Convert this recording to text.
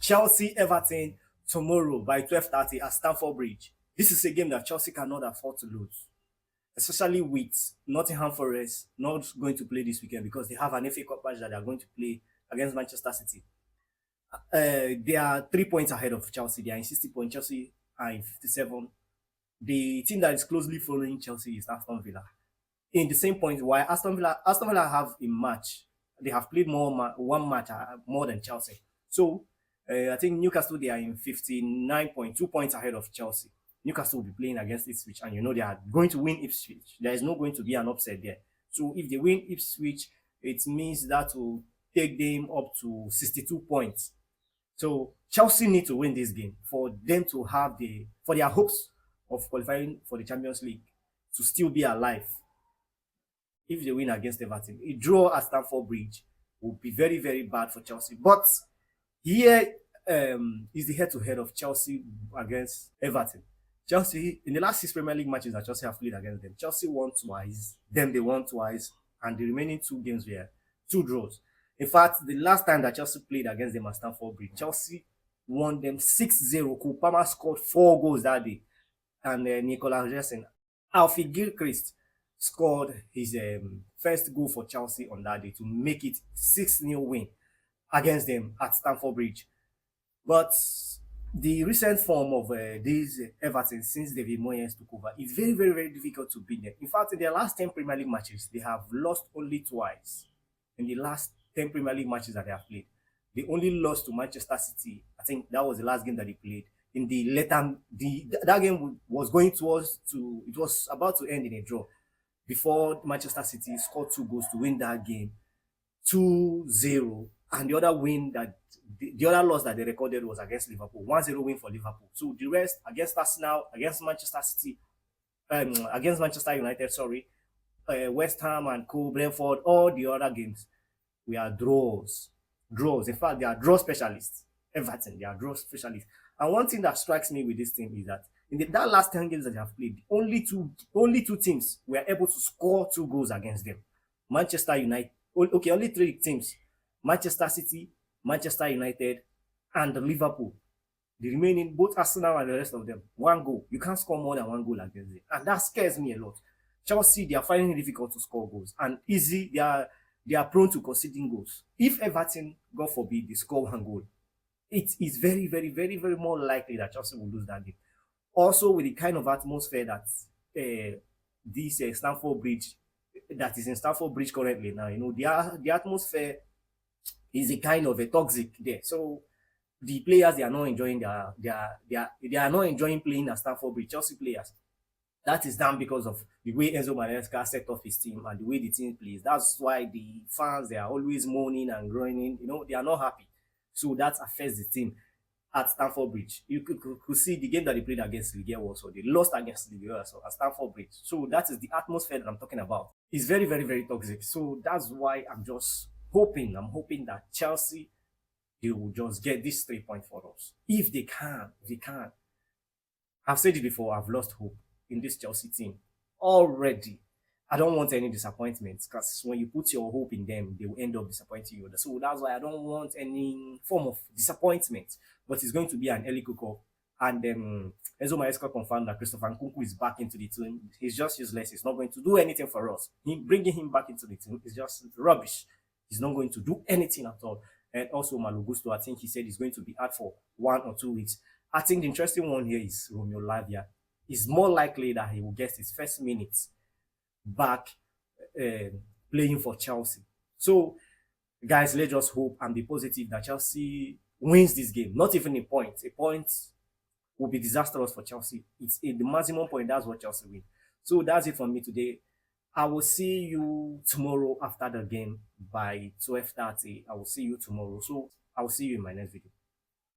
Chelsea Everton tomorrow by 12:30 at Stamford Bridge. This is a game that Chelsea cannot afford to lose, especially with Nottingham Forest not going to play this weekend because they have an FA Cup match that they are going to play against Manchester City. They are 3 points ahead of Chelsea. They are in 60 points. Chelsea are in 57. The team that is closely following Chelsea is Aston Villa. In the same point, while Aston Villa have a match, they have played one match more than Chelsea. So I think Newcastle they are in 59.2 points ahead of Chelsea. Newcastle will be playing against Ipswich, and you know they are going to win Ipswich. There is not going to be an upset there. So if they win Ipswich, it means that will take them up to 62 points. So Chelsea need to win this game for them to have for their hopes of qualifying for the Champions League to still be alive. If they win against Everton, a draw at Stamford Bridge would be very, very bad for Chelsea. But here is the head-to-head of Chelsea against Everton. Chelsea, in the last 6 Premier League matches that Chelsea have played against them, Chelsea won twice, then they won twice, and the remaining two games were two draws. In fact, the last time that Chelsea played against them at Stamford Bridge, Chelsea won them 6-0. Kupama scored 4 goals that day. And Nicolas Jackson, Alfie Gilchrist scored his first goal for Chelsea on that day to make it 6-0 win against them at Stamford Bridge. But the recent form of these Everton since David Moyes took over, it's very, very, very difficult to beat them. In fact, in their last 10 Premier League matches, they have lost only twice. In the last 10 Premier League matches that they have played, they only lost to Manchester City. I think that was the last game that they played. In the later, that game was it was about to end in a draw before Manchester City scored 2 goals to win that game 2-0. And the other win that the other loss that they recorded was against Liverpool, 1-0 win for Liverpool. So the rest against Arsenal, against Manchester City, against Manchester United, sorry, West Ham and Co, Brentford, all the other games, we are draws. Draws. In fact, they are draw specialists. Everton, they are draw specialists. And one thing that strikes me with this team is that in that last 10 games that they have played, only two teams were able to score 2 goals against them. Manchester United, okay, only 3 teams. Manchester City, Manchester United, and Liverpool. The remaining, both Arsenal and the rest of them, 1 goal. You can't score more than 1 goal against them. And that scares me a lot. Chelsea, they are finding it difficult to score goals. And easy, they are prone to conceding goals. If Everton, God forbid, they score 1 goal, it is very, very, very, very more likely that Chelsea will lose that game. Also, with the kind of atmosphere that this Stamford Bridge, that is in Stamford Bridge currently now, you know, the atmosphere is a kind of a toxic there. So the players, they are not enjoying they are not enjoying playing at Stamford Bridge. Chelsea players, that is down because of the way Enzo Maresca set off his team and the way the team plays. That's why the fans, they are always moaning and groaning. You know, they are not happy. So that affects the team at Stamford Bridge. You could see the game that they played against Ligue also. They lost against Ligue also at Stamford Bridge. So that is the atmosphere that I'm talking about. It's very, very, very toxic. So that's why I'm hoping that Chelsea, they will just get this 3 points for us. If they can, I've said it before, I've lost hope in this Chelsea team already. I don't want any disappointments because when you put your hope in them, they will end up disappointing you. So that's why I don't want any form of disappointment. But it's going to be an early cook-up. And Enzo Maresca confirmed that Christopher Nkunku is back into the team. He's just useless. He's not going to do anything for us. Bringing him back into the team is just rubbish. He's not going to do anything at all. And also Malo Gusto, I think he said he's going to be out for 1 or 2 weeks. I think the interesting one here is Romeo Lavia. It's more likely that he will get his first minutes back playing for Chelsea. So, guys, let's just hope and be positive that Chelsea wins this game. Not even a point. A point will be disastrous for Chelsea. It's the maximum point. That's what Chelsea win. So that's it from me today. I will see you tomorrow after the game by 12:30. I will see you tomorrow. So I will see you in my next video.